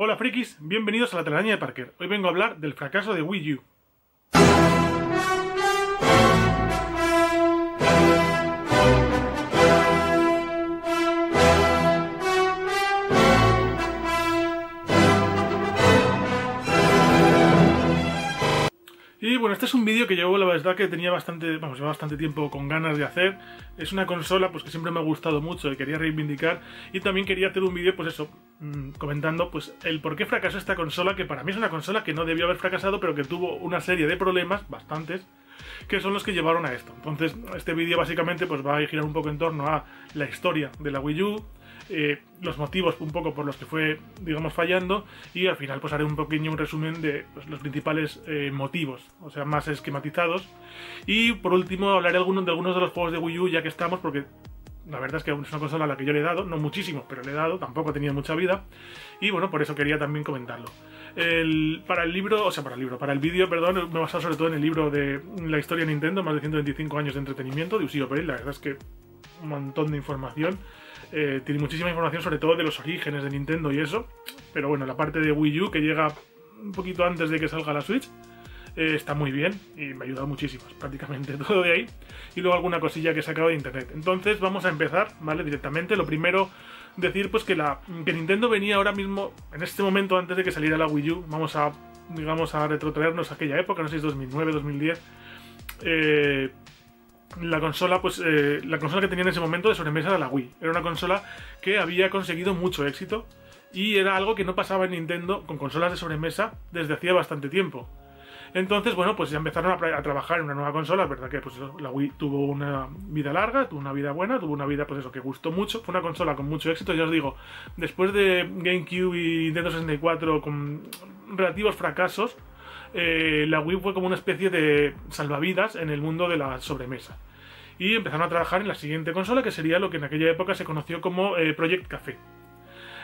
Hola frikis, bienvenidos a la telaraña de Parker. Hoy vengo a hablar del fracaso de Wii U. Y bueno, este es un vídeo que llevo, la verdad que tenía lleva bastante tiempo con ganas de hacer. Es una consola pues que siempre me ha gustado mucho y quería reivindicar. Y también quería hacer un vídeo, pues eso, comentando pues el por qué fracasó esta consola, que para mí es una consola que no debió haber fracasado, pero que tuvo una serie de problemas, bastantes, que son los que llevaron a esto. Entonces, este vídeo básicamente pues va a girar un poco en torno a la historia de la Wii U, los motivos un poco por los que fue, digamos, fallando, y al final pues haré un resumen de pues, los principales motivos, o sea, más esquematizados. Y por último hablaré de algunos de los juegos de Wii U, ya que estamos, porque la verdad es que es una consola a la que yo le he dado, no muchísimo, pero le he dado, tampoco ha tenido mucha vida, y bueno, por eso quería también comentarlo. Para el vídeo, perdón, me he basado sobre todo en el libro de la historia de Nintendo, más de 125 años de entretenimiento, de Ushio Peril. La verdad es que un montón de información. Tiene muchísima información sobre todo de los orígenes de Nintendo y eso, pero bueno, la parte de Wii U, que llega un poquito antes de que salga la Switch, está muy bien y me ha ayudado muchísimo, prácticamente todo de ahí, y luego alguna cosilla que he sacado de internet. Entonces vamos a empezar, ¿vale? Directamente. Lo primero, decir pues que Nintendo venía ahora mismo, en este momento, antes de que saliera la Wii U, vamos a, digamos, a retrotraernos a aquella época, no sé si es 2009, 2010, la consola que tenía en ese momento de sobremesa era la Wii. Era una consola que había conseguido mucho éxito y era algo que no pasaba en Nintendo con consolas de sobremesa desde hacía bastante tiempo. Entonces, bueno, pues ya empezaron a trabajar en una nueva consola. Es verdad que pues eso, la Wii tuvo una vida larga, tuvo una vida buena, tuvo una vida pues eso que gustó mucho. Fue una consola con mucho éxito, ya os digo, después de GameCube y Nintendo 64 con relativos fracasos, la Wii fue como una especie de salvavidas en el mundo de la sobremesa. Y empezaron a trabajar en la siguiente consola, que sería lo que en aquella época se conoció como Project Café.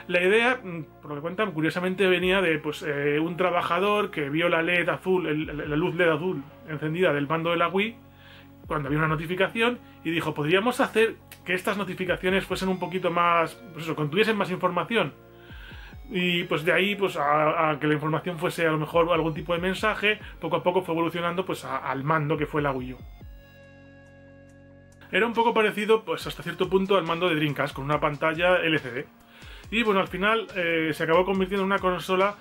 La idea, por lo que cuentan, curiosamente venía de pues, un trabajador que vio la LED azul, la luz LED azul encendida del mando de la Wii cuando había una notificación, y dijo, ¿podríamos hacer que estas notificaciones fuesen un poquito más, pues eso, contuviesen más información? Y pues de ahí pues a que la información fuese a lo mejor algún tipo de mensaje, poco a poco fue evolucionando pues al mando que fue la Wii U. Era un poco parecido pues hasta cierto punto al mando de Dreamcast, con una pantalla LCD. Y bueno, al final se acabó convirtiendo en una consola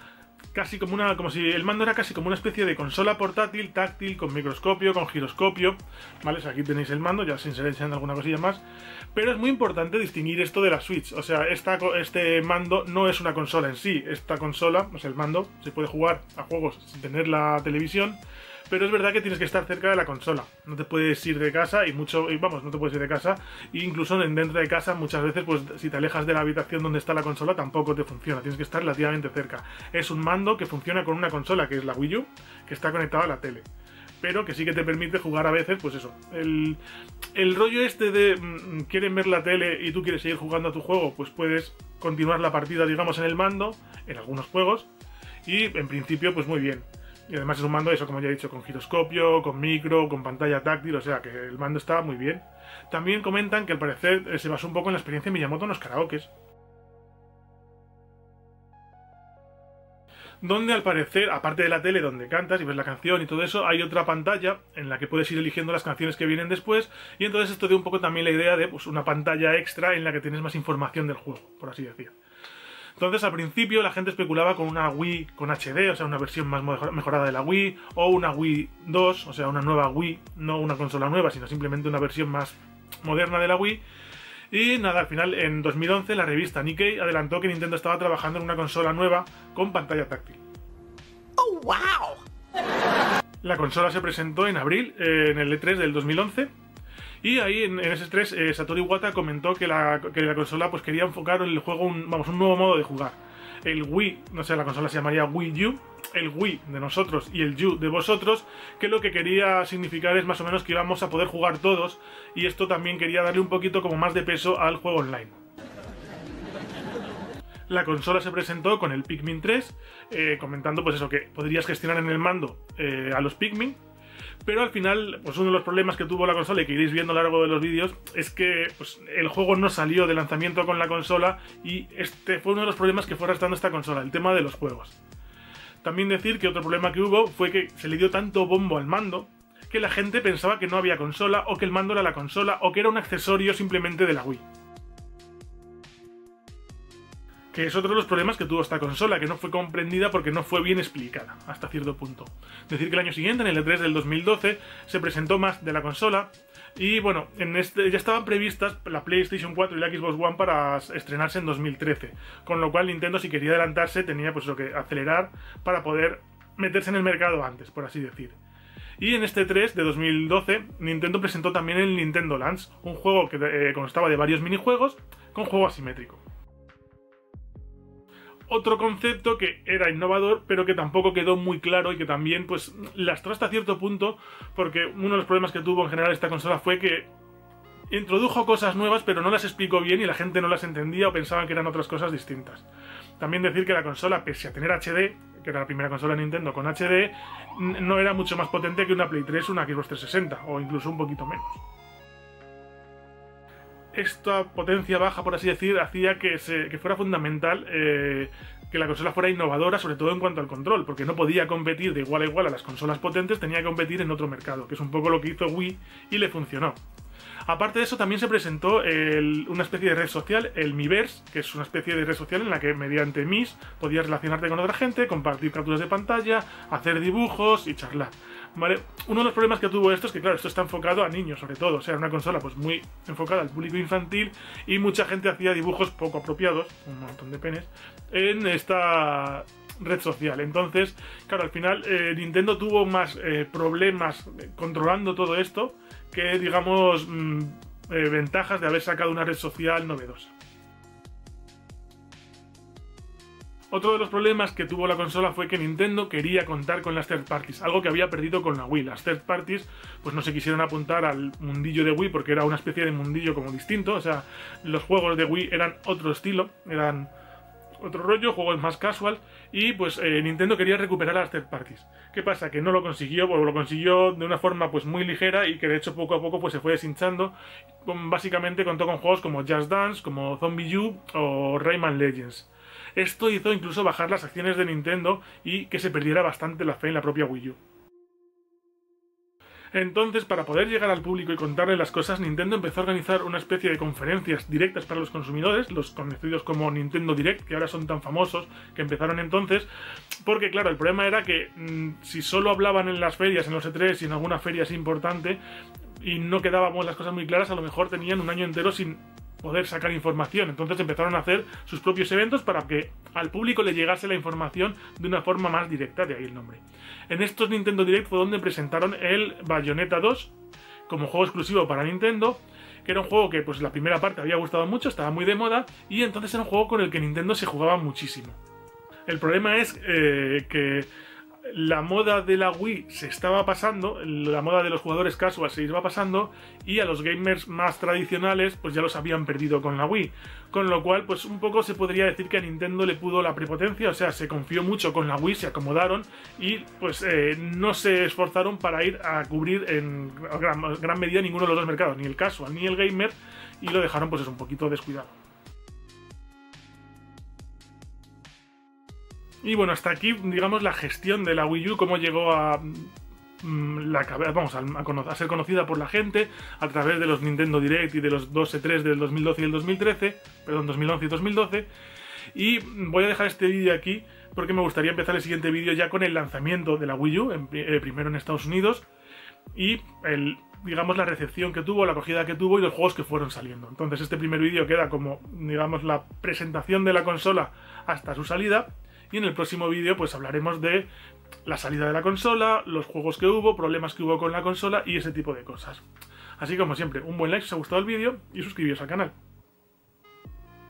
casi como si el mando era casi como una especie de consola portátil, táctil, con microscopio, con giroscopio, ¿vale? O sea, aquí tenéis el mando, ya se iré enseñando alguna cosilla más. Pero es muy importante distinguir esto de la Switch. O sea, este mando no es una consola en sí. Esta consola, o sea, el mando, se puede jugar a juegos sin tener la televisión, pero es verdad que tienes que estar cerca de la consola. No te puedes ir de casa no te puedes ir de casa. E incluso dentro de casa muchas veces, pues si te alejas de la habitación donde está la consola, tampoco te funciona. Tienes que estar relativamente cerca. Es un mando que funciona con una consola, que es la Wii U, que está conectada a la tele, pero que sí que te permite jugar a veces, pues eso. El rollo este de quieren ver la tele y tú quieres seguir jugando a tu juego, pues puedes continuar la partida, digamos, en el mando, en algunos juegos, y en principio, pues muy bien. Y además es un mando, eso como ya he dicho, con giroscopio, con micro, con pantalla táctil, o sea que el mando está muy bien. También comentan que al parecer se basó un poco en la experiencia de Miyamoto en los karaokes, donde al parecer, aparte de la tele donde cantas y ves la canción y todo eso, hay otra pantalla en la que puedes ir eligiendo las canciones que vienen después, y entonces esto da un poco también la idea de pues, una pantalla extra en la que tienes más información del juego, por así decir. Entonces al principio la gente especulaba con una Wii con HD, o sea, una versión más mejorada de la Wii, o una Wii 2, o sea, una nueva Wii, no una consola nueva, sino simplemente una versión más moderna de la Wii. Y nada, al final, en 2011, la revista Nikkei adelantó que Nintendo estaba trabajando en una consola nueva con pantalla táctil. ¡Oh, wow! La consola se presentó en abril, en el E3 del 2011. Y ahí en ese E3 Satoru Iwata comentó que la consola pues quería enfocar el juego un nuevo modo de jugar. El Wii, no sé, la consola se llamaría Wii U, el Wii de nosotros y el U de vosotros, que lo que quería significar es más o menos que íbamos a poder jugar todos, y esto también quería darle un poquito como más de peso al juego online. La consola se presentó con el Pikmin 3, comentando pues eso, que podrías gestionar en el mando a los Pikmin, Pero al final, pues uno de los problemas que tuvo la consola y que iréis viendo a lo largo de los vídeos es que pues, el juego no salió de lanzamiento con la consola y este fue uno de los problemas que fue arrastrando esta consola, el tema de los juegos. También decir que otro problema que hubo fue que se le dio tanto bombo al mando que la gente pensaba que no había consola o que el mando era la consola o que era un accesorio simplemente de la Wii. Que es otro de los problemas que tuvo esta consola, que no fue comprendida porque no fue bien explicada, hasta cierto punto. Decir que el año siguiente, en el E3 del 2012, se presentó más de la consola y bueno, ya estaban previstas la PlayStation 4 y la Xbox One para estrenarse en 2013, con lo cual Nintendo, si quería adelantarse, tenía pues lo que acelerar para poder meterse en el mercado antes, por así decir. Y en este E3 de 2012, Nintendo presentó también el Nintendo Lands, un juego que constaba de varios minijuegos con juego asimétrico. Otro concepto que era innovador, pero que tampoco quedó muy claro y que también pues lastró hasta cierto punto, porque uno de los problemas que tuvo en general esta consola fue que introdujo cosas nuevas pero no las explicó bien y la gente no las entendía o pensaban que eran otras cosas distintas. También decir que la consola, pese a tener HD, que era la primera consola de Nintendo con HD, no era mucho más potente que una Play 3 o una Xbox 360, o incluso un poquito menos. Esta potencia baja, por así decir, hacía que fuera fundamental que la consola fuera innovadora, sobre todo en cuanto al control, porque no podía competir de igual a igual a las consolas potentes, tenía que competir en otro mercado, que es un poco lo que hizo Wii y le funcionó. Aparte de eso, también se presentó una especie de red social, el Miiverse, que es una especie de red social en la que mediante Mis podías relacionarte con otra gente, compartir capturas de pantalla, hacer dibujos y charlar. ¿Vale? Uno de los problemas que tuvo esto es que, claro, esto está enfocado a niños, sobre todo. O sea, era una consola pues muy enfocada al público infantil y mucha gente hacía dibujos poco apropiados, un montón de penes, en esta red social. Entonces, claro, al final Nintendo tuvo más problemas controlando todo esto que, digamos, ventajas de haber sacado una red social novedosa. Otro de los problemas que tuvo la consola fue que Nintendo quería contar con las third parties, algo que había perdido con la Wii. Las third parties pues no se quisieron apuntar al mundillo de Wii porque era una especie de mundillo como distinto, o sea, los juegos de Wii eran otro estilo, eran otro rollo, juegos más casual, y pues Nintendo quería recuperar a las third parties. ¿Qué pasa? Que no lo consiguió, o lo consiguió de una forma pues muy ligera y que de hecho poco a poco pues se fue deshinchando. Básicamente contó con juegos como Just Dance, como ZombiU o Rayman Legends. Esto hizo incluso bajar las acciones de Nintendo y que se perdiera bastante la fe en la propia Wii U. Entonces, para poder llegar al público y contarle las cosas, Nintendo empezó a organizar una especie de conferencias directas para los consumidores, los conocidos como Nintendo Direct, que ahora son tan famosos, que empezaron entonces, porque claro, el problema era que si solo hablaban en las ferias, en los E3 y en alguna feria así importante, y no quedábamos las cosas muy claras, a lo mejor tenían un año entero sin poder sacar información. Entonces empezaron a hacer sus propios eventos para que al público le llegase la información de una forma más directa, de ahí el nombre. En estos Nintendo Direct fue donde presentaron el Bayonetta 2 como juego exclusivo para Nintendo, que era un juego que pues la primera parte había gustado mucho, estaba muy de moda, y entonces era un juego con el que Nintendo se jugaba muchísimo. El problema es que la moda de la Wii se estaba pasando, la moda de los jugadores casual se iba pasando y a los gamers más tradicionales pues ya los habían perdido con la Wii, con lo cual pues un poco se podría decir que a Nintendo le pudo la prepotencia, o sea, se confió mucho con la Wii, se acomodaron y pues no se esforzaron para ir a cubrir en gran medida ninguno de los dos mercados, ni el casual ni el gamer, y lo dejaron pues un poquito descuidado. Y bueno, hasta aquí, digamos, la gestión de la Wii U, cómo llegó a ser conocida por la gente a través de los Nintendo Direct y de los 2 E3 del 2012 y el 2013, perdón, 2011 y 2012. Y voy a dejar este vídeo aquí porque me gustaría empezar el siguiente vídeo ya con el lanzamiento de la Wii U, primero en Estados Unidos, y digamos, la recepción que tuvo, la acogida que tuvo y los juegos que fueron saliendo. Entonces este primer vídeo queda como, digamos, la presentación de la consola hasta su salida. Y en el próximo vídeo pues hablaremos de la salida de la consola, los juegos que hubo, problemas que hubo con la consola y ese tipo de cosas. Así como siempre, un buen like si os ha gustado el vídeo y suscribiros al canal.